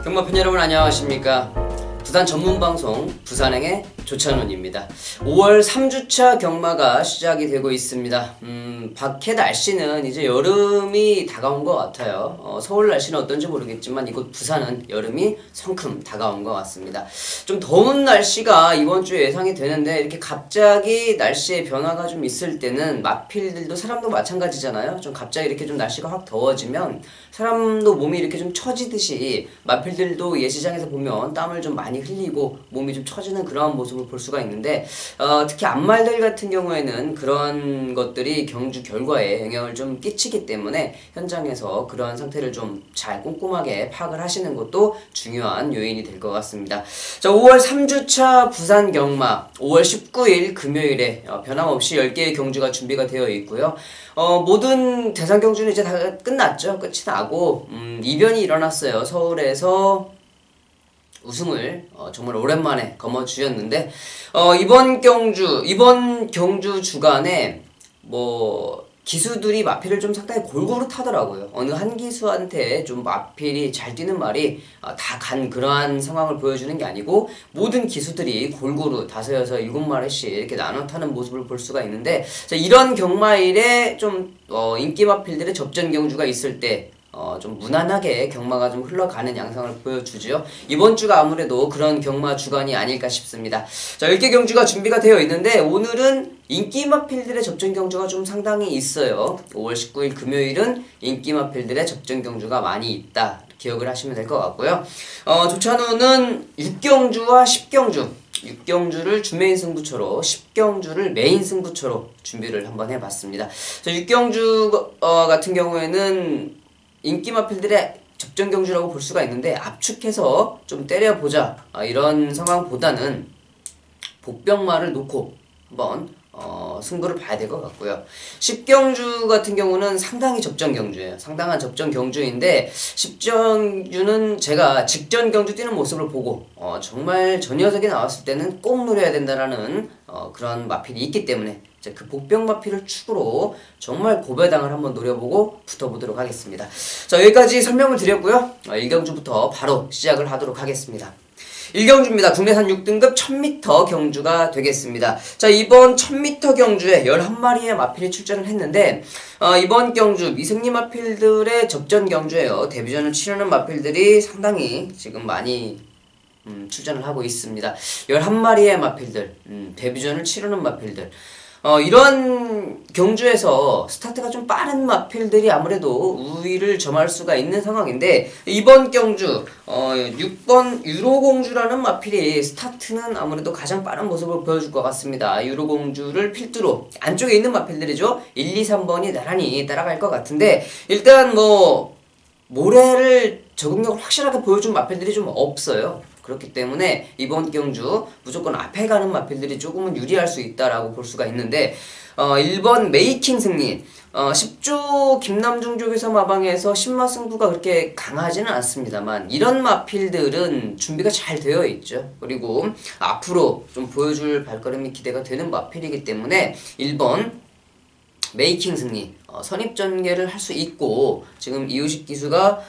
경마팬 여러분 안녕하십니까. 부산 전문방송 부산행의 조찬훈입니다. 5월 3주차 경마가 시작이 되고 있습니다. 밖에 날씨는 이제 여름이 다가온 것 같아요. 서울 날씨는 어떤지 모르겠지만 이곳 부산은 여름이 성큼 다가온 것 같습니다. 좀 더운 날씨가 이번 주에 예상이 되는데 이렇게 갑자기 날씨의 변화가 좀 있을 때는 마필들도 사람도 마찬가지잖아요. 좀 갑자기 이렇게 좀 날씨가 확 더워지면 사람도 몸이 이렇게 좀 처지듯이 마필들도 예시장에서 보면 땀을 좀 많이 흘리고 몸이 좀 처지는 그러한 모습을 볼 수가 있는데 특히 앞말들 같은 경우에는 그런 것들이 경주 결과에 영향을 좀 끼치기 때문에 현장에서 그러한 상태를 좀 잘 꼼꼼하게 파악을 하시는 것도 중요한 요인이 될 것 같습니다. 자, 5월 3주차 부산 경마 5월 19일 금요일에 변함없이 10개의 경주가 준비가 되어 있고요. 모든 대상 경주는 이제 다 끝났죠. 끝이 나고 이변이 일어났어요. 서울에서 우승을 정말 오랜만에 거머쥐었는데 이번 경주 주간에 기수들이 마필을 좀 상당히 골고루 타더라고요. 어느 한 기수한테 좀 마필이 잘 뛰는 말이 다 간 그러한 상황을 보여주는 게 아니고 모든 기수들이 골고루 5, 6, 7마리씩 이렇게 나눠 타는 모습을 볼 수가 있는데, 자, 이런 경마일에 좀 인기 마필들의 접전 경주가 있을 때 좀 무난하게 경마가 좀 흘러가는 양상을 보여주죠. 이번 주가 아무래도 그런 경마 주간이 아닐까 싶습니다. 자, 10개 경주가 준비가 되어 있는데 오늘은 인기 마필들의 접전 경주가 좀 상당히 있어요. 5월 19일 금요일은 인기 마필들의 접전 경주가 많이 있다. 기억을 하시면 될 것 같고요. 조찬우는 6경주와 10경주 6경주를 주메인 승부처로 10경주를 메인 승부처로 준비를 한번 해봤습니다. 자, 6경주 같은 경우에는 인기 마필들의 접전 경주라고 볼 수가 있는데 압축해서 좀 때려보자 이런 상황보다는 복병마를 놓고 한번 승부를 봐야 될 것 같고요. 10경주 같은 경우는 상당히 접전 경주예요. 상당한 접전 경주인데 10경주는 제가 직전 경주 뛰는 모습을 보고 정말 저 녀석이 나왔을 때는 꼭 노려야 된다라는 그런 마필이 있기 때문에 그 복병 마필을 축으로 정말 고배당을 한번 노려보고 붙어보도록 하겠습니다. 자, 여기까지 설명을 드렸고요. 1경주부터 바로 시작을 하도록 하겠습니다. 1경주입니다. 국내산 6등급 1000m 경주가 되겠습니다. 자, 이번 1000m 경주에 11마리의 마필이 출전을 했는데 이번 경주 미승리 마필들의 접전 경주예요. 데뷔전을 치르는 마필들이 상당히 지금 많이 출전을 하고 있습니다. 11마리의 마필들, 데뷔전을 치르는 마필들. 이런 경주에서 스타트가 좀 빠른 마필들이 아무래도 우위를 점할 수가 있는 상황인데, 이번 경주 6번 유로공주라는 마필이 스타트는 아무래도 가장 빠른 모습을 보여줄 것 같습니다. 유로공주를 필두로 안쪽에 있는 마필들이죠. 1, 2, 3번이 나란히 따라갈 것 같은데, 일단 모래를 적응력을 확실하게 보여준 마필들이 좀 없어요. 그렇기 때문에 이번 경주 무조건 앞에 가는 마필들이 조금은 유리할 수 있다라고 볼 수가 있는데 1번 메이킹 승리 10조 김남중 쪽에서 마방에서 10마 승부가 그렇게 강하지는 않습니다만 이런 마필들은 준비가 잘 되어 있죠. 그리고 앞으로 좀 보여줄 발걸음이 기대가 되는 마필이기 때문에 1번 메이킹 승리 선입전개를 할 수 있고, 지금 이우식 기수가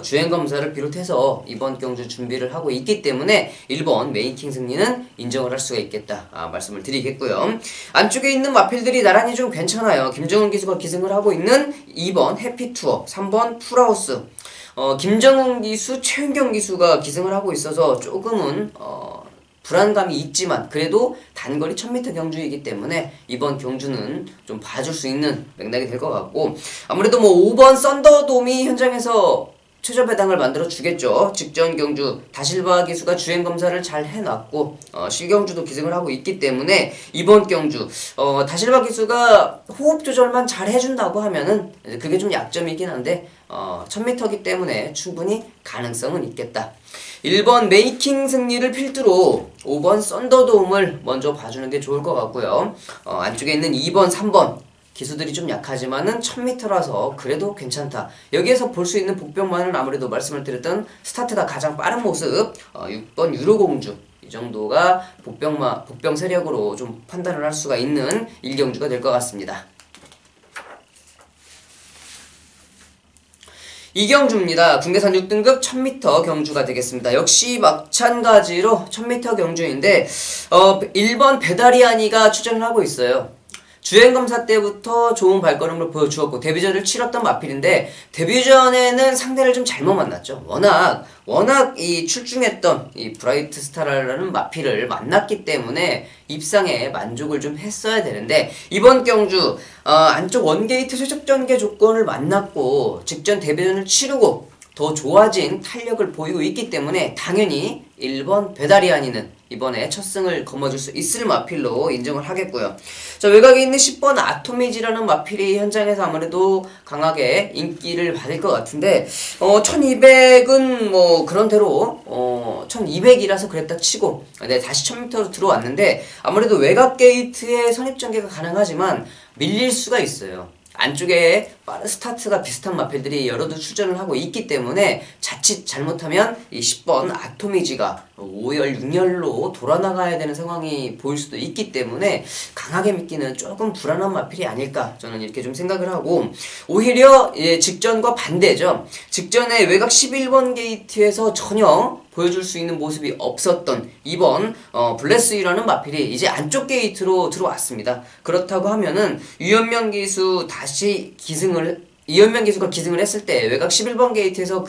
주행검사를 비롯해서 이번 경주 준비를 하고 있기 때문에 1번 메이킹 승리는 인정을 할 수가 있겠다 말씀을 드리겠고요. 안쪽에 있는 마필들이 나란히 좀 괜찮아요. 김정은 기수가 기승을 하고 있는 2번 해피투어, 3번 풀하우스, 김정은 기수, 최은경 기수가 기승을 하고 있어서 조금은 불안감이 있지만 그래도 단거리 1000m 경주이기 때문에 이번 경주는 좀 봐줄 수 있는 맥락이 될 것 같고, 아무래도 5번 썬더돔이 현장에서 최저 배당을 만들어 주겠죠. 직전 경주 다실바 기수가 주행 검사를 잘 해놨고 실경주도 기승을 하고 있기 때문에 이번 경주 다실바 기수가 호흡 조절만 잘 해준다고 하면은 그게 좀 약점이긴 한데 1000m이기 때문에 충분히 가능성은 있겠다. 1번 메이킹 승리를 필두로 5번 썬더돔을 먼저 봐주는 게 좋을 것 같고요. 안쪽에 있는 2번, 3번 기수들이 좀 약하지만은 1000m라서 그래도 괜찮다. 여기에서 볼 수 있는 복병만은 아무래도 말씀을 드렸던 스타트가 가장 빠른 모습 6번 유로공주 이 정도가 복병 세력으로 좀 판단을 할 수가 있는 1경주가 될 것 같습니다. 이경주입니다. 국내산 6등급 1000m 경주가 되겠습니다. 역시 마찬가지로 1000m 경주인데 1번 배다리아니가 출전을 하고 있어요. 주행검사 때부터 좋은 발걸음을 보여주었고 데뷔전을 치렀던 마필인데 데뷔전에는 상대를 좀 잘못 만났죠. 워낙 이 출중했던 이 브라이트 스타라는 마필을 만났기 때문에 입상에 만족을 좀 했어야 되는데 이번 경주 안쪽 원게이트 최적 전개 조건을 만났고 직전 데뷔전을 치르고 더 좋아진 탄력을 보이고 있기 때문에 당연히 1번 배다리아니는 이번에 첫 승을 거머쥘 수 있을 마필로 인정을 하겠고요. 자, 외곽에 있는 10번 아토미지라는 마필이 현장에서 아무래도 강하게 인기를 받을 것 같은데 1200은 뭐 그런대로 1200이라서 그랬다 치고 다시 1000m로 들어왔는데 아무래도 외곽 게이트에 선입전개가 가능하지만 밀릴 수가 있어요. 안쪽에 빠른 스타트가 비슷한 마필들이 여러도 출전을 하고 있기 때문에 자칫 잘못하면 이 10번 아토미지가 5열, 6열로 돌아나가야 되는 상황이 보일 수도 있기 때문에 강하게 믿기는 조금 불안한 마필이 아닐까 저는 이렇게 좀 생각을 하고 오히려 직전과 반대죠. 직전에 외곽 11번 게이트에서 전혀 보여줄 수 있는 모습이 없었던 2번 블레스유라는 마필이 이제 안쪽 게이트로 들어왔습니다. 그렇다고 하면은 이현명 기수가 기승을 했을 때 외곽 11번 게이트에서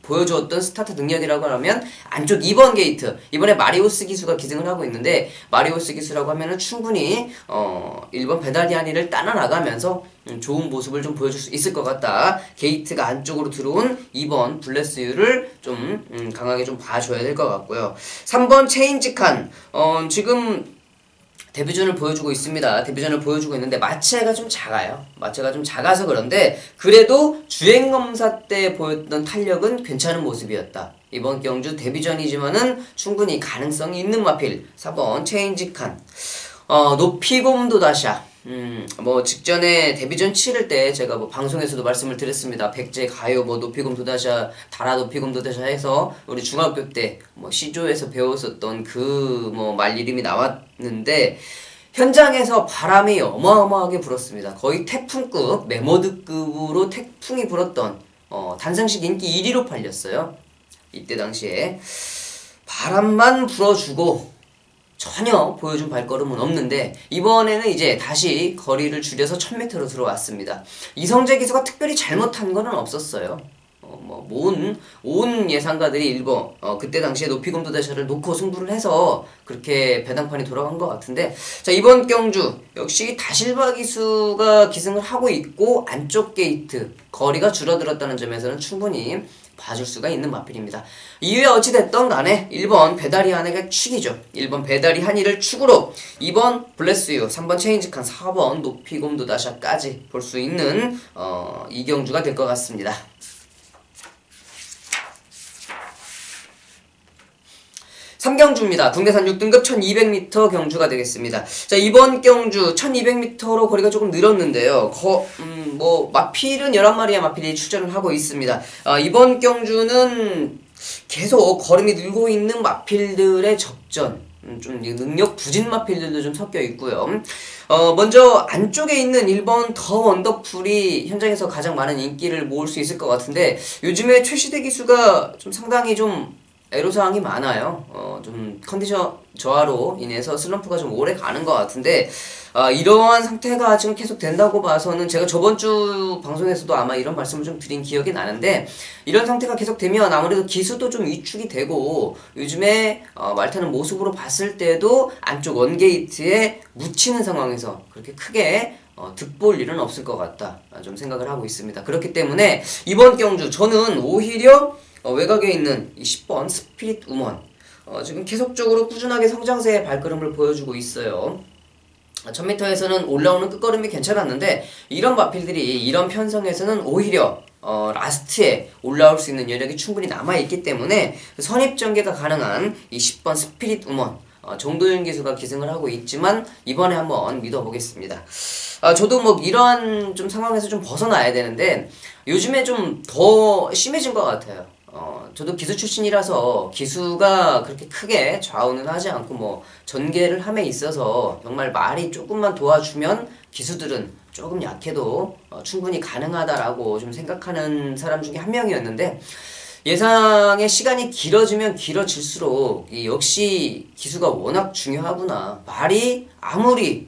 보여주었던 스타트 능력이라고 하면 안쪽 2번 게이트 이번에 마리오스 기수가 기승을 하고 있는데 마리오스 기수라고 하면은 충분히 1번 배다리아니를 따라 나가면서 좋은 모습을 좀 보여줄 수 있을 것 같다. 게이트가 안쪽으로 들어온 2번 블레스유를 좀 강하게 좀 봐줘야 될 것 같고요. 3번 체인지칸 지금 데뷔전을 보여주고 있습니다. 데뷔전을 보여주고 있는데 마체가 좀 작아요. 마체가 좀 작아서 그런데 그래도 주행검사 때 보였던 탄력은 괜찮은 모습이었다. 이번 경주 데뷔전이지만은 충분히 가능성이 있는 마필 4번 체인지칸 높이곰도다샤 뭐 직전에 데뷔전 치를 때 제가 뭐 방송에서도 말씀을 드렸습니다. 백제 가요 뭐 높이곰 도다샤 다라 높이곰 도다샤 해서 우리 중학교 때 뭐 시조에서 배웠었던 그 뭐 말 이름이 나왔는데 현장에서 바람이 어마어마하게 불었습니다. 거의 태풍급 메모드급으로 태풍이 불었던 단상식 인기 1위로 팔렸어요. 이때 당시에 바람만 불어주고 전혀 보여준 발걸음은 없는데 이번에는 이제 다시 거리를 줄여서 1000m로 들어왔습니다. 이성재 기수가 특별히 잘못한 거는 없었어요. 온 예상가들이 그때 당시에 높이곰 도다샤를 놓고 승부를 해서 그렇게 배당판이 돌아간 것 같은데 자 이번 경주 역시 다실바 기수가 기승을 하고 있고 안쪽 게이트 거리가 줄어들었다는 점에서는 충분히 봐줄 수가 있는 마필입니다. 이후에 어찌됐던 간에 1번 배다리아니가 축이죠. 1번 배다리아니를 축으로 2번 블레스유, 3번 체인지칸, 4번 높이곰 도다샤까지 볼 수 있는 이경주가 될 것 같습니다. 삼경주입니다. 국내산 6등급 1200m 경주가 되겠습니다. 자, 이번 경주 1200m로 거리가 조금 늘었는데요. 마필은 11마리의 마필이 출전을 하고 있습니다. 이번 경주는 계속 걸음이 늘고 있는 마필들의 접전, 좀 능력 부진 마필들도 좀 섞여 있고요. 먼저 안쪽에 있는 1번 더 원더풀이 현장에서 가장 많은 인기를 모을 수 있을 것 같은데 요즘에 최시대 기수가 좀 상당히 좀 애로사항이 많아요. 좀 컨디션 저하로 인해서 슬럼프가 좀 오래 가는 것 같은데 이러한 상태가 지금 계속 된다고 봐서는 제가 저번주 방송에서도 아마 이런 말씀을 좀 드린 기억이 나는데 이런 상태가 계속 되면 아무래도 기수도 좀 위축이 되고 요즘에 말 타는 모습으로 봤을 때도 안쪽 원게이트에 묻히는 상황에서 그렇게 크게 득볼 일은 없을 것 같다 좀 생각을 하고 있습니다. 그렇기 때문에 이번 경주 저는 오히려 외곽에 있는 이 10번 스피릿 우먼 지금 계속적으로 꾸준하게 성장세의 발걸음을 보여주고 있어요. 1000m에서는 올라오는 끝걸음이 괜찮았는데 이런 마필들이 이런 편성에서는 오히려 라스트에 올라올 수 있는 여력이 충분히 남아있기 때문에 선입전개가 가능한 이 10번 스피릿 우먼 정도윤 기수가 기승을 하고 있지만 이번에 한번 믿어보겠습니다. 저도 뭐 이러한 좀 상황에서 좀 벗어나야 되는데 요즘에 좀 더 심해진 것 같아요. 저도 기수 출신이라서 기수가 그렇게 크게 좌우는 하지 않고 뭐 전개를 함에 있어서 정말 말이 조금만 도와주면 기수들은 조금 약해도 충분히 가능하다라고 좀 생각하는 사람 중에 한 명이었는데, 예상의 시간이 길어지면 길어질수록 역시 기수가 워낙 중요하구나. 말이 아무리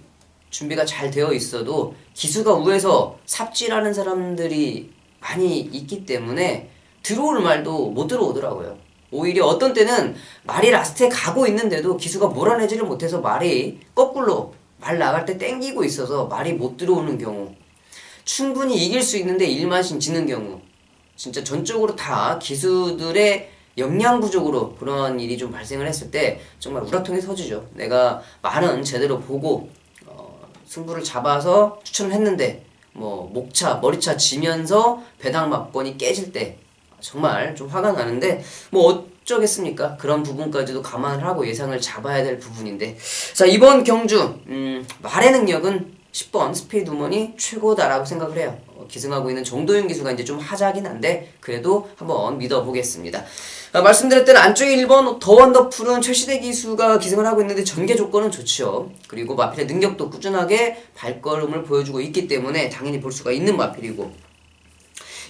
준비가 잘 되어 있어도 기수가 우에서 삽질하는 사람들이 많이 있기 때문에 들어올 말도 못 들어오더라고요. 오히려 어떤 때는 말이 라스트에 가고 있는데도 기수가 몰아내지를 못해서 말이 거꾸로 말 나갈 때 땡기고 있어서 말이 못 들어오는 경우, 충분히 이길 수 있는데 일만심 지는 경우, 진짜 전적으로 다 기수들의 역량 부족으로 그런 일이 좀 발생을 했을 때 정말 우라통이 터지죠. 내가 말은 제대로 보고 승부를 잡아서 추천을 했는데 목차, 머리차 지면서 배당 막권이 깨질 때 정말 좀 화가 나는데 어쩌겠습니까? 그런 부분까지도 감안을 하고 예상을 잡아야 될 부분인데, 자, 이번 경주 말의 능력은 10번 스피드 우먼이 최고다라고 생각을 해요. 기승하고 있는 정도윤 기수가 이제 좀 하자긴 한데 그래도 한번 믿어보겠습니다. 말씀드렸던 대로 안쪽에 1번 더 원더풀은 최시대 기수가 기승을 하고 있는데 전개 조건은 좋죠. 그리고 마필의 능력도 꾸준하게 발걸음을 보여주고 있기 때문에 당연히 볼 수가 있는 마필이고,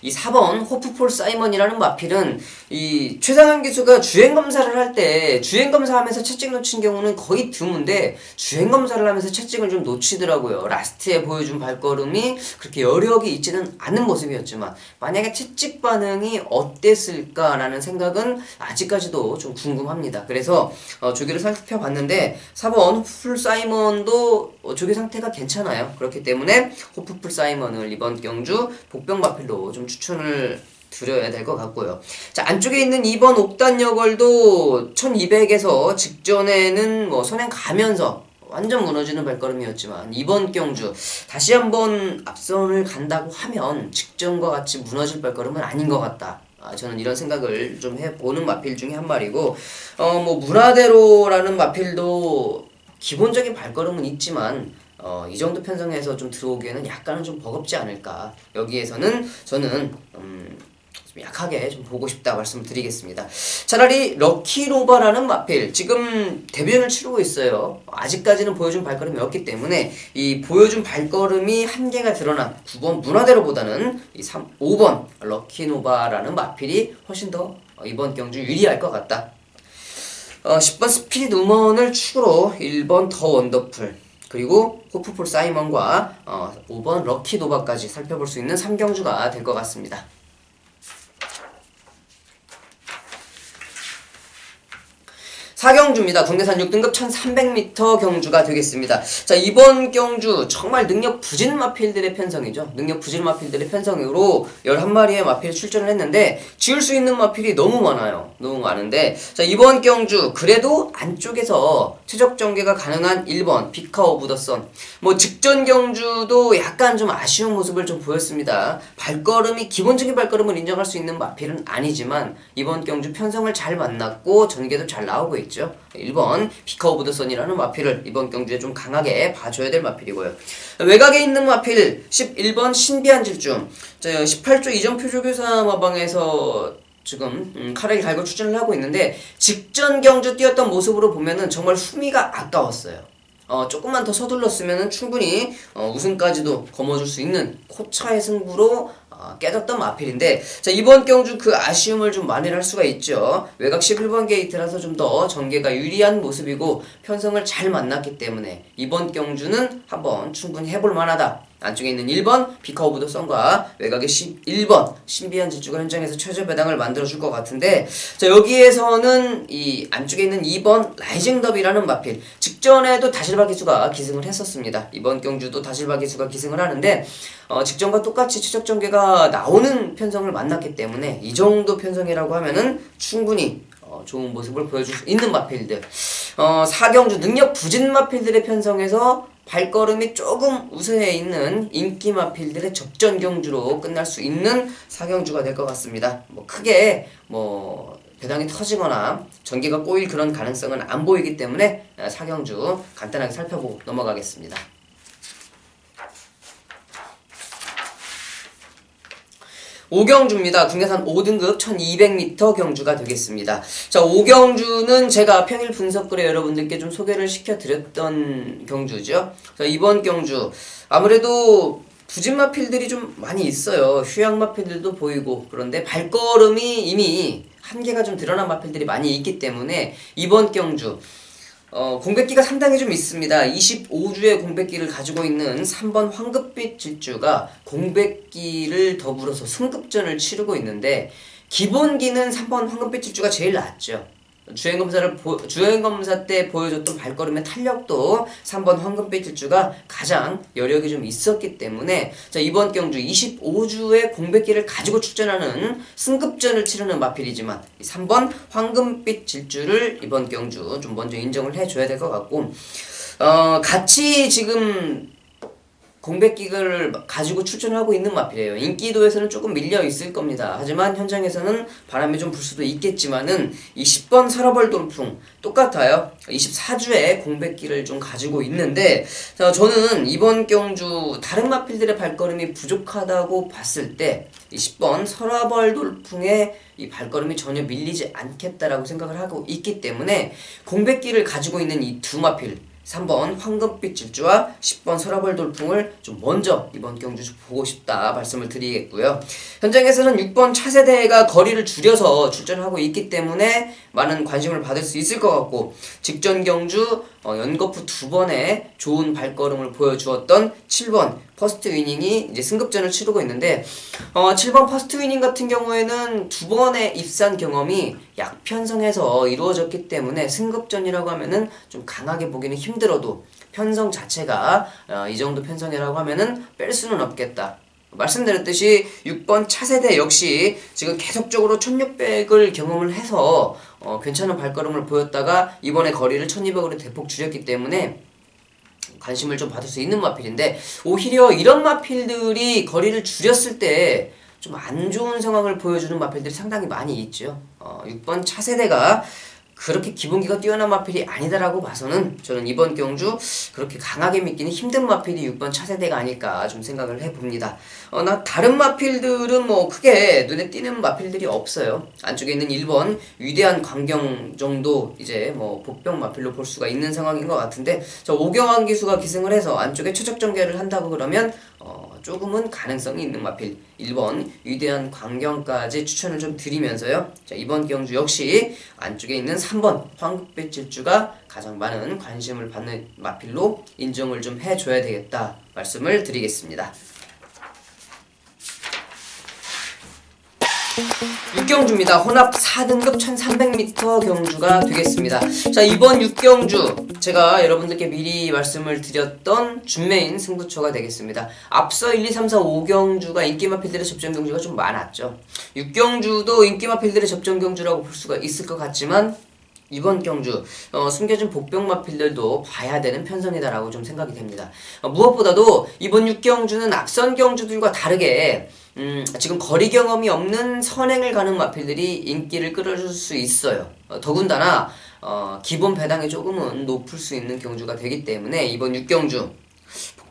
이 4번 호프폴 사이먼이라는 마필은 이 최상현 기수가 주행검사를 할 때 주행검사하면서 채찍 놓친 경우는 거의 드문데 주행검사를 하면서 채찍을 좀 놓치더라고요. 라스트에 보여준 발걸음이 그렇게 여력이 있지는 않은 모습이었지만 만약에 채찍 반응이 어땠을까라는 생각은 아직까지도 좀 궁금합니다. 그래서 조기를 살펴봤는데 4번 호프폴 사이먼도 조기 상태가 괜찮아요. 그렇기 때문에 호프폴 사이먼을 이번 경주 복병 마필로 좀 추천을 드려야 될 것 같고요. 자, 안쪽에 있는 2번 옥단 여걸도 1200에서 직전에는 선행 가면서 완전 무너지는 발걸음이었지만 이번 경주 다시 한번 앞선을 간다고 하면 직전과 같이 무너질 발걸음은 아닌 것 같다. 저는 이런 생각을 좀 해보는 마필 중에 한 마리고, 문화대로라는 마필도 기본적인 발걸음은 있지만 이 정도 편성에서 좀 들어오기에는 약간은 좀 버겁지 않을까. 여기에서는 저는 좀 약하게 좀 보고 싶다 말씀드리겠습니다. 차라리 럭키로바라는 마필, 지금 데뷔전을 치르고 있어요. 아직까지는 보여준 발걸음이 없기 때문에 이 보여준 발걸음이 한계가 드러난 9번 문화대로보다는 이 5번 럭키노바라는 마필이 훨씬 더 이번 경주 유리할 것 같다. 10번 스피드 우먼을 축으로 1번 더 원더풀, 그리고 호프폴 사이먼과 5번 럭키 노바까지 살펴볼 수 있는 3경주가 될 것 같습니다. 4경주입니다. 국내산 6등급 1300m 경주가 되겠습니다. 자, 이번 경주 정말 능력 부진 마필들의 편성이죠. 능력 부진 마필들의 편성으로 11마리의 마필이 출전을 했는데 지을 수 있는 마필이 너무 많아요. 너무 많은데, 자, 이번 경주 그래도 안쪽에서 최적 전개가 가능한 1번 피카 오브 더 선, 직전 경주도 약간 좀 아쉬운 모습을 좀 보였습니다. 발걸음이 기본적인 발걸음을 인정할 수 있는 마필은 아니지만 이번 경주 편성을 잘 만났고 전개도 잘 나오고 있죠. 1번 피카 오브 더 선이라는 마필을 이번 경주에 좀 강하게 봐줘야 될 마필이고요. 외곽에 있는 마필 11번 신비한 질주, 18조 이전 표조교사 마방에서 지금 카레를 갈고 출전을 하고 있는데 직전 경주 뛰었던 모습으로 보면은 정말 후미가 아까웠어요. 조금만 더 서둘렀으면 충분히 우승까지도 거머쥘 수 있는 코차의 승부로 깨졌던 마필인데, 자, 이번 경주 그 아쉬움을 좀 만회를 할 수가 있죠. 외곽 11번 게이트라서 좀 더 전개가 유리한 모습이고 편성을 잘 만났기 때문에 이번 경주는 한번 충분히 해볼 만하다. 안쪽에 있는 1번 피카 오브 더 선과 외곽의 11번 신비한 질주가 현장에서 최저 배당을 만들어줄 것 같은데, 자, 여기에서는 이 안쪽에 있는 2번 라이징 더비라는 마필, 직전에도 다실바 기수가 기승을 했었습니다. 이번 경주도 다실바 기수가 기승을 하는데 직전과 똑같이 최적 전개가 나오는 편성을 만났기 때문에 이 정도 편성이라고 하면은 충분히 좋은 모습을 보여줄 수 있는 마필들. 4경주 능력 부진 마필들의 편성에서 발걸음이 조금 우세해 있는 인기 마필들의 접전 경주로 끝날 수 있는 4경주가 될 것 같습니다. 크게 배당이 터지거나 전개가 꼬일 그런 가능성은 안 보이기 때문에 4경주 간단하게 살펴보고 넘어가겠습니다. 5경주입니다. 국내산 5등급 1200m 경주가 되겠습니다. 자, 5경주는 제가 평일 분석글에 여러분들께 좀 소개를 시켜드렸던 경주죠. 자, 이번 경주 아무래도 부진 마필들이 좀 많이 있어요. 휴양 마필들도 보이고. 그런데 발걸음이 이미 한계가 좀 드러난 마필들이 많이 있기 때문에 이번 경주 공백기가 상당히 좀 있습니다. 25주의 공백기를 가지고 있는 3번 황급빛 질주가 공백기를 더불어서 승급전을 치르고 있는데 기본기는 3번 황급빛 질주가 제일 낫죠. 주행검사 때 보여줬던 발걸음의 탄력도 3번 황금빛 질주가 가장 여력이 좀 있었기 때문에 자, 이번 경주 25주의 공백기를 가지고 출전하는 승급전을 치르는 마필이지만 3번 황금빛 질주를 이번 경주 좀 먼저 인정을 해줘야 될 것 같고 같이 지금 공백기를 가지고 출전하고 있는 마필이에요. 인기도에서는 조금 밀려 있을 겁니다. 하지만 현장에서는 바람이 좀 불 수도 있겠지만은 이 10번 서러벌 돌풍 똑같아요. 24주에 공백기를 좀 가지고 있는데 저는 이번 경주 다른 마필들의 발걸음이 부족하다고 봤을 때 이 10번 서러벌 돌풍에 이 발걸음이 전혀 밀리지 않겠다라고 생각을 하고 있기 때문에 공백기를 가지고 있는 이 두 마필 3번 황금빛 질주와 10번 서러벌 돌풍을 좀 먼저 이번 경주 보고 싶다 말씀을 드리겠고요. 현장에서는 6번 차세대가 거리를 줄여서 출전하고 있기 때문에 많은 관심을 받을 수 있을 것 같고 직전 경주 연거푸 2번에 좋은 발걸음을 보여주었던 7번 퍼스트 위닝이 이제 승급전을 치르고 있는데 7번 퍼스트 위닝 같은 경우에는 2번의 입산 경험이 약편성에서 이루어졌기 때문에 승급전이라고 하면은 좀 강하게 보기는 힘들어도 편성 자체가 이 정도 편성이라고 하면은 뺄 수는 없겠다. 말씀드렸듯이 6번 차세대 역시 지금 계속적으로 1600을 경험을 해서 괜찮은 발걸음을 보였다가 이번에 거리를 1200으로 대폭 줄였기 때문에 관심을 좀 받을 수 있는 마필인데 오히려 이런 마필들이 거리를 줄였을 때 좀 안 좋은 상황을 보여주는 마필들이 상당히 많이 있죠. 6번 차세대가 그렇게 기본기가 뛰어난 마필이 아니다라고 봐서는 저는 이번 경주 그렇게 강하게 믿기는 힘든 마필이 6번 차세대가 아닐까 좀 생각을 해봅니다. 나 다른 마필들은 뭐 크게 눈에 띄는 마필들이 없어요. 안쪽에 있는 1번 위대한 광경 정도 이제 뭐 복병 마필로 볼 수가 있는 상황인 것 같은데 저 오경환 기수가 기승을 해서 안쪽에 최적 전개를 한다고 그러면 조금은 가능성이 있는 마필 1번 위대한 광경까지 추천을 좀 드리면서요. 자, 이번 경주 역시 안쪽에 있는 3번 황급빛 질주가 가장 많은 관심을 받는 마필로 인정을 좀 해줘야 되겠다 말씀을 드리겠습니다. 6경주입니다. 혼합 4등급 1300m 경주가 되겠습니다. 자, 이번 6경주 제가 여러분들께 미리 말씀을 드렸던 준메인 승부처가 되겠습니다. 앞서 1, 2, 3, 4, 5경주가 인기마필들의 접전 경주가 좀 많았죠. 6경주도 인기마필들의 접전 경주라고 볼 수가 있을 것 같지만 이번 경주 숨겨진 복병 마필들도 봐야 되는 편성이다라고 좀 생각이 됩니다. 무엇보다도 이번 6경주는 앞선 경주들과 다르게 지금 거리 경험이 없는 선행을 가는 마필들이 인기를 끌어줄 수 있어요. 더군다나 기본 배당이 조금은 높을 수 있는 경주가 되기 때문에 이번 6경주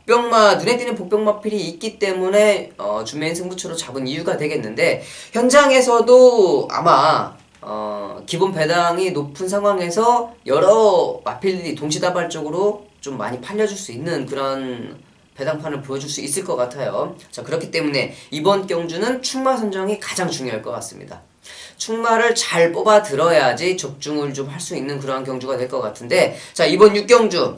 눈에 띄는 복병 마필이 있기 때문에 준메인 승부처로 잡은 이유가 되겠는데 현장에서도 아마 기본 배당이 높은 상황에서 여러 마필들이 동시다발적으로 좀 많이 팔려줄 수 있는 그런 배당판을 보여줄 수 있을 것 같아요. 자, 그렇기 때문에 이번 경주는 충마 선정이 가장 중요할 것 같습니다. 충마를 잘 뽑아 들어야지 적중을 좀 할 수 있는 그러한 경주가 될 것 같은데 자, 이번 6경주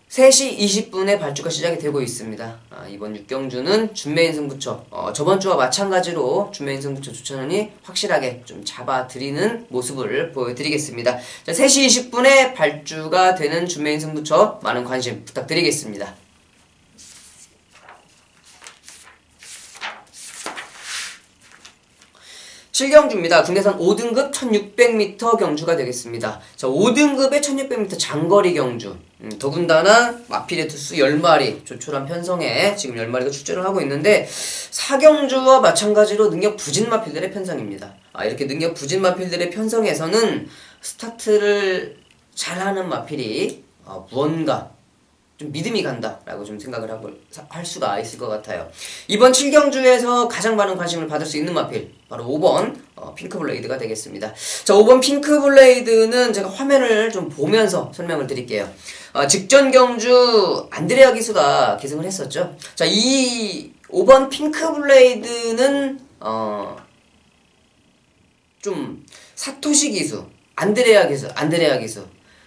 3시 20분에 발주가 시작이 되고 있습니다. 이번 6경주는 준메인 승부처 저번주와 마찬가지로 준메인 승부처 조찬원이 확실하게 좀 잡아드리는 모습을 보여드리겠습니다. 자, 3시 20분에 발주가 되는 준메인 승부처 많은 관심 부탁드리겠습니다. 7경주입니다. 국내선 5등급 1600m 경주가 되겠습니다. 자, 5등급의 1600m 장거리 경주. 더군다나 마필의 투수 10마리, 조촐한 편성에 지금 10마리가 출전을 하고 있는데 4경주와 마찬가지로 능력 부진 마필들의 편성입니다. 이렇게 능력 부진 마필들의 편성에서는 스타트를 잘하는 마필이 무언가 좀 믿음이 간다라고 좀 생각을 할 수가 있을 것 같아요. 이번 7경주에서 가장 많은 관심을 받을 수 있는 마필 바로 5번 핑크블레이드가 되겠습니다. 자, 5번 핑크블레이드는 제가 화면을 좀 보면서 설명을 드릴게요. 직전 경주 안드레아 기수가 기승을 했었죠. 자, 이 5번 핑크블레이드는 좀 사토시 기수, 안드레아 기수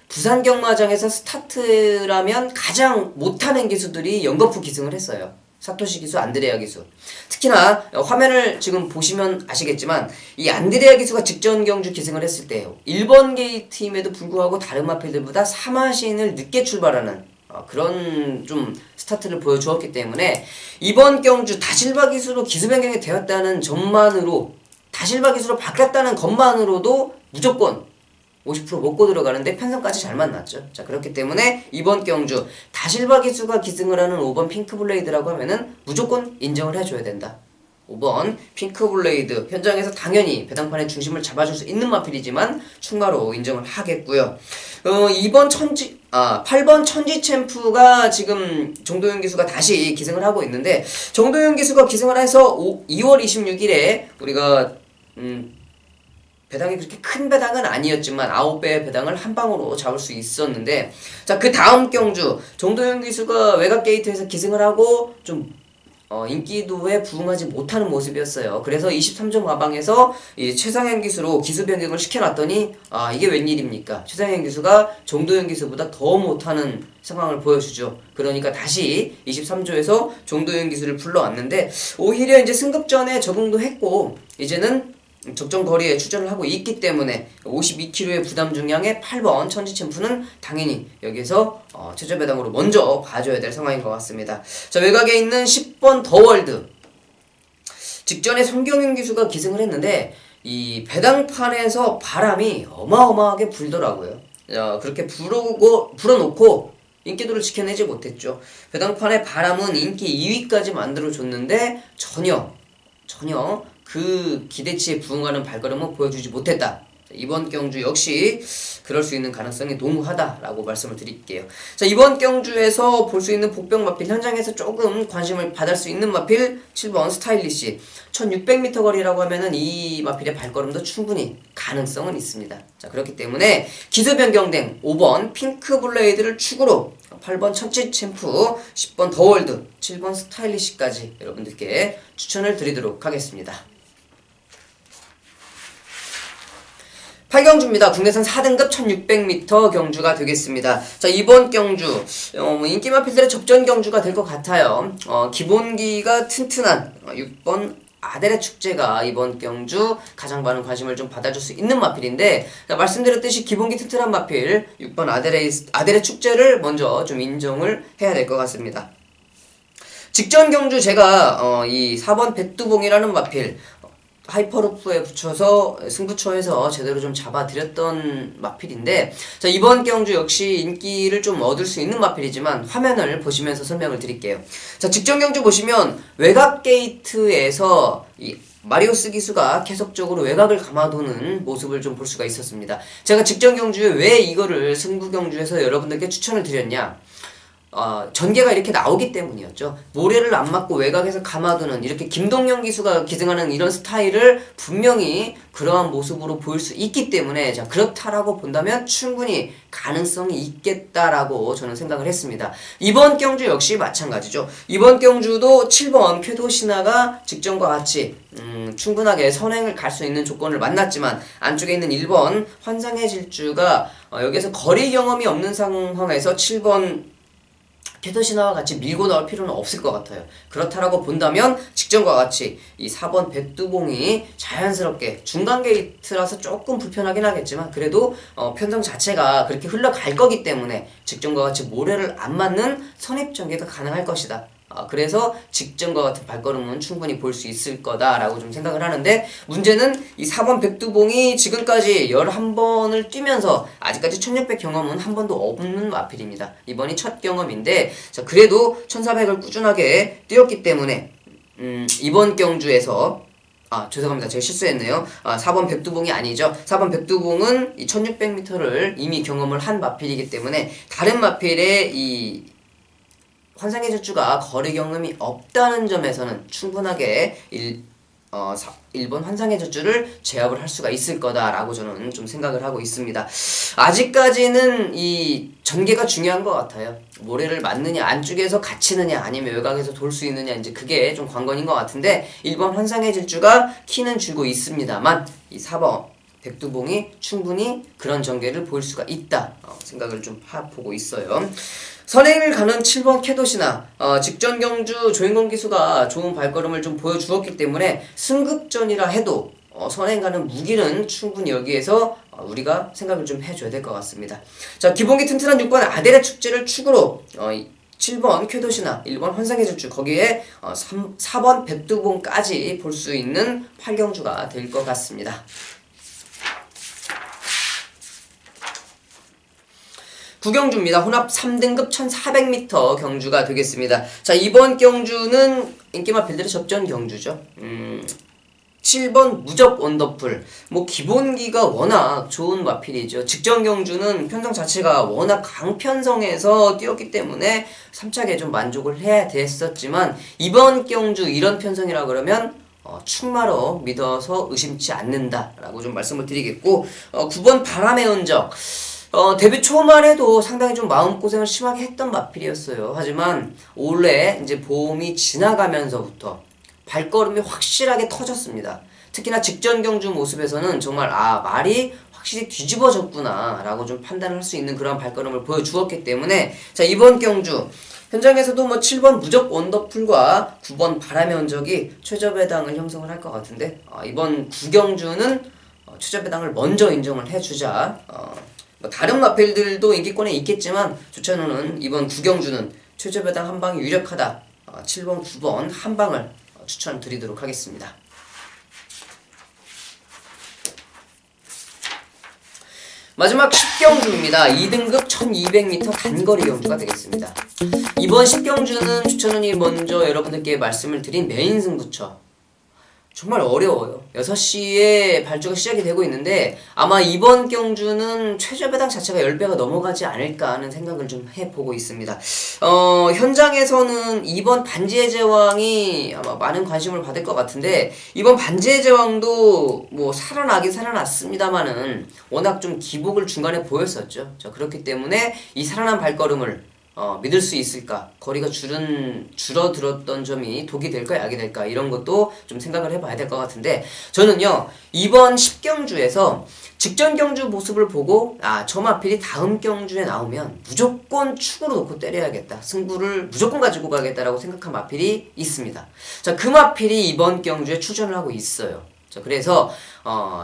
부산 경마장에서 스타트라면 가장 못하는 기수들이 연거푸 기승을 했어요. 사토시 기수, 안드레아 기수. 특히나 화면을 지금 보시면 아시겠지만 이 안드레아 기수가 직전 경주 기승을 했을 때 1번 게이트임에도 불구하고 다른 마필들보다 3마신을 늦게 출발하는 그런 좀 스타트를 보여주었기 때문에 이번 경주 다실바 기수로 기수 변경이 되었다는 점만으로 다실바 기수로 바뀌었다는 것만으로도 무조건 50% 먹고 들어가는데 편성까지 잘 만났죠. 자, 그렇기 때문에 이번 경주 다실바 기수가 기승을 하는 5번 핑크블레이드라고 하면은 무조건 인정을 해줘야 된다. 5번 핑크블레이드 현장에서 당연히 배당판의 중심을 잡아줄 수 있는 마필이지만 추가로 인정을 하겠고요. 8번 천지챔프가 지금 정도윤 기수가 다시 기승을 하고 있는데 정도윤 기수가 기승을 해서 2월 26일에 우리가 배당이 그렇게 큰 배당은 아니었지만 9배의 배당을 한 방으로 잡을 수 있었는데 자, 그 다음 경주 정도윤 기수가 외곽 게이트에서 기승을 하고 좀 인기도에 부응하지 못하는 모습이었어요. 그래서 23점 마방에서 이 최상현 기수로 기수 변경을 시켜놨더니 이게 웬일입니까? 최상현 기수가 정도윤 기수보다 더 못하는 상황을 보여주죠. 그러니까 다시 23조에서 정도윤 기수를 불러왔는데 오히려 이제 승급전에 적응도 했고 이제는 적정 거리에 출전을 하고 있기 때문에 52kg의 부담 중량의 8번 천지챔프는 당연히 여기에서 최저 배당으로 먼저 봐줘야 될 상황인 것 같습니다. 자, 외곽에 있는 10번 더월드 직전에 손경윤 기수가 기승을 했는데 이 배당판에서 바람이 어마어마하게 불더라고요. 그렇게 불어놓고 인기도를 지켜내지 못했죠. 배당판의 바람은 인기 2위까지 만들어줬는데 전혀 그 기대치에 부응하는 발걸음을 보여주지 못했다. 이번 경주 역시 그럴 수 있는 가능성이 농후하다라고 말씀을 드릴게요. 자, 이번 경주에서 볼 수 있는 복병 마필 현장에서 조금 관심을 받을 수 있는 마필 7번 스타일리시 1600m 거리라고 하면은 이 마필의 발걸음도 충분히 가능성은 있습니다. 자, 그렇기 때문에 기수 변경된 5번 핑크블레이드를 축으로 8번 천지챔프, 10번 더월드, 7번 스타일리시까지 여러분들께 추천을 드리도록 하겠습니다. 8경주입니다. 국내선 4등급 1600m 경주가 되겠습니다. 자, 이번 경주 인기 마필들의 접전 경주가 될 것 같아요. 기본기가 튼튼한 6번 아데레 축제가 이번 경주 가장 많은 관심을 좀 받아줄 수 있는 마필인데 자, 말씀드렸듯이 기본기 튼튼한 마필 6번 아데레 축제를 먼저 좀 인정을 해야 될 것 같습니다. 직전 경주 제가 이 4번 백두봉이라는 마필 하이퍼루프에 붙여서 승부처에서 제대로 좀 잡아드렸던 마필인데 자, 이번 경주 역시 인기를 좀 얻을 수 있는 마필이지만 화면을 보시면서 설명을 드릴게요. 자, 직전 경주 보시면 외곽 게이트에서 이 마리오스 기수가 계속적으로 외곽을 감아도는 모습을 좀 볼 수가 있었습니다. 제가 직전 경주에 왜 이거를 승부 경주에서 여러분들께 추천을 드렸냐, 전개가 이렇게 나오기 때문이었죠. 모래를 안 맞고 외곽에서 감아두는 이렇게 김동영 기수가 기승하는 이런 스타일을 분명히 그러한 모습으로 보일 수 있기 때문에 자, 그렇다라고 본다면 충분히 가능성이 있겠다라고 저는 생각을 했습니다. 이번 경주 역시 마찬가지죠. 이번 경주도 7번 쾌도시나가 직전과 같이 충분하게 선행을 갈 수 있는 조건을 만났지만 안쪽에 있는 1번 환상의 질주가 여기에서 거리 경험이 없는 상황에서 7번 캐더시나와 같이 밀고 나올 필요는 없을 것 같아요. 그렇다라고 본다면 직전과 같이 이 4번 백두봉이 자연스럽게 중간 게이트라서 조금 불편하긴 하겠지만 그래도 편성 자체가 그렇게 흘러갈 거기 때문에 직전과 같이 모래를 안 맞는 선입 전개가 가능할 것이다. 그래서 직전과 같은 발걸음은 충분히 볼 수 있을 거다라고 좀 생각을 하는데 문제는 이 4번 백두봉이 지금까지 11번을 뛰면서 아직까지 1600 경험은 한 번도 없는 마필입니다. 이번이 첫 경험인데 자, 그래도 1400을 꾸준하게 뛰었기 때문에 이번 경주에서 죄송합니다. 제가 실수했네요. 4번 백두봉이 아니죠. 4번 백두봉은 이 1600m를 이미 경험을 한 마필이기 때문에 다른 마필의 이 환상의 질주가 거리 경험이 없다는 점에서는 충분하게 1번 환상의 질주를 제압을 할 수가 있을 거다라고 저는 좀 생각을 하고 있습니다. 아직까지는 이 전개가 중요한 것 같아요. 모래를 맞느냐, 안쪽에서 갇히느냐, 아니면 외곽에서 돌 수 있느냐, 이제 그게 좀 관건인 것 같은데 1번 환상의 질주가 키는 줄고 있습니다만 이 4번 백두봉이 충분히 그런 전개를 보일 수가 있다 생각을 좀 보고 있어요. 선행을 가는 7번 캐도시나 직전 경주 조인권 기수가 좋은 발걸음을 좀 보여주었기 때문에 승급전이라 해도 선행 가는 무기는 충분히 여기에서 우리가 생각을 좀 해줘야 될 것 같습니다. 자, 기본기 튼튼한 6번 아데레 축제를 축으로 7번 쾌도시나 1번 환상의 질주 거기에 4번 백두봉까지 볼 수 있는 8경주가 될 것 같습니다. 9경주입니다. 혼합 3등급 1400m 경주가 되겠습니다. 자, 이번 경주는 인기마필들의 접전 경주죠. 7번 무적 원더풀. 뭐 기본기가 워낙 좋은 마필이죠. 직전 경주는 편성 자체가 워낙 강편성에서 뛰었기 때문에 3차게 좀 만족을 해야 됐었지만 이번 경주 이런 편성이라 그러면 충마로 믿어서 의심치 않는다라고 좀 말씀을 드리겠고 9번 바람의 흔적. 데뷔 초만 해도 상당히 좀 마음고생을 심하게 했던 마필이었어요. 하지만 올해 이제 봄이 지나가면서부터 발걸음이 확실하게 터졌습니다. 특히나 직전 경주 모습에서는 정말 말이 확실히 뒤집어졌구나 라고 좀 판단을 할 수 있는 그런 발걸음을 보여주었기 때문에 자, 이번 경주 현장에서도 뭐 7번 무적 원더풀과 9번 바람의 흔적이 최저배당을 형성을 할 것 같은데 이번 9경주는 최저배당을 먼저 인정을 해주자. 다른 마필들도 인기권에 있겠지만 조찬호는 이번 9경주는 최저배당 한방이 유력하다. 7번, 9번 한방을 추천드리도록 하겠습니다. 마지막 10경주입니다. 2등급 1200m 단거리 경주가 되겠습니다. 이번 10경주는 추천훈이 먼저 여러분들께 말씀을 드린 메인 승부처. 정말 어려워요. 6시에 발주가 시작이 되고 있는데 아마 이번 경주는 최저배당 자체가 10배가 넘어가지 않을까 하는 생각을 좀 해보고 있습니다. 현장에서는 이번 반지의 제왕이 아마 많은 관심을 받을 것 같은데 이번 반지의 제왕도 뭐 살아나긴 살아났습니다만은 워낙 좀 기복을 중간에 보였었죠. 자, 그렇기 때문에 이 살아난 발걸음을 믿을 수 있을까? 거리가 줄어들었던 점이 독이 될까 약이 될까? 이런 것도 좀 생각을 해봐야 될 것 같은데 저는요 이번 10경주에서 직전 경주 모습을 보고 저 마필이 다음 경주에 나오면 무조건 축으로 놓고 때려야겠다. 승부를 무조건 가지고 가겠다라고 생각한 마필이 있습니다. 자, 그 마필이 이번 경주에 출전을 하고 있어요. 그래서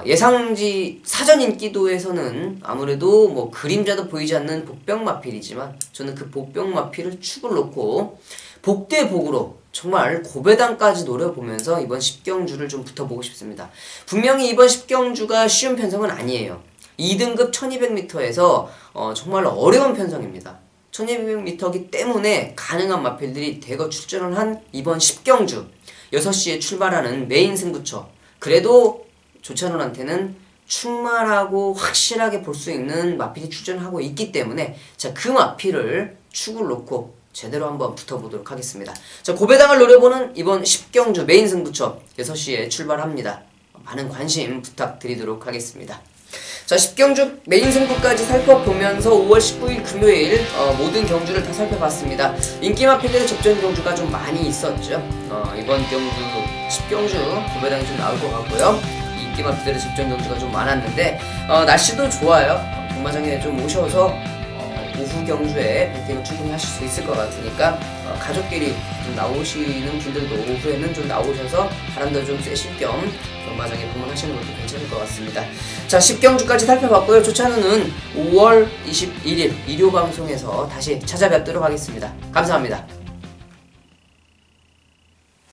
예상지 사전 인기도에서는 아무래도 뭐 그림자도 보이지 않는 복병 마필이지만 저는 그 복병 마필을 축을 놓고 복대복으로 정말 고배당까지 노려보면서 이번 10경주를 좀 붙어보고 싶습니다. 분명히 이번 10경주가 쉬운 편성은 아니에요. 2등급 1200m에서 정말 어려운 편성입니다. 1200m이기 때문에 가능한 마필들이 대거 출전을 한 이번 10경주 6시에 출발하는 메인 승부처 그래도 조찬훈한테는 충만하고 확실하게 볼 수 있는 마필이 출전하고 있기 때문에 자, 그 마필을 축을 놓고 제대로 한번 붙어보도록 하겠습니다. 자, 고배당을 노려보는 이번 10경주 메인 승부처 6시에 출발합니다. 많은 관심 부탁드리도록 하겠습니다. 자, 10경주 메인 승부까지 살펴보면서 5월 19일 금요일 모든 경주를 다 살펴봤습니다. 인기 마필들의 접전 경주가 좀 많이 있었죠. 이번 경주 10경주 고배당이 좀 나올 것 같고요. 인기 마필들의 접전 경주가 좀 많았는데 날씨도 좋아요. 경마장에 좀 오셔서 오후 경주에 배팅을 충분히 하실 수 있을 것 같으니까 가족끼리 좀 나오시는 분들도 오후에는 좀 나오셔서 바람도 좀 쐬실 겸 경마장에 방문하시는 것도 괜찮을 것 같습니다. 자, 10경주까지 살펴봤고요. 조찬우는 5월 21일 일요방송에서 다시 찾아뵙도록 하겠습니다. 감사합니다.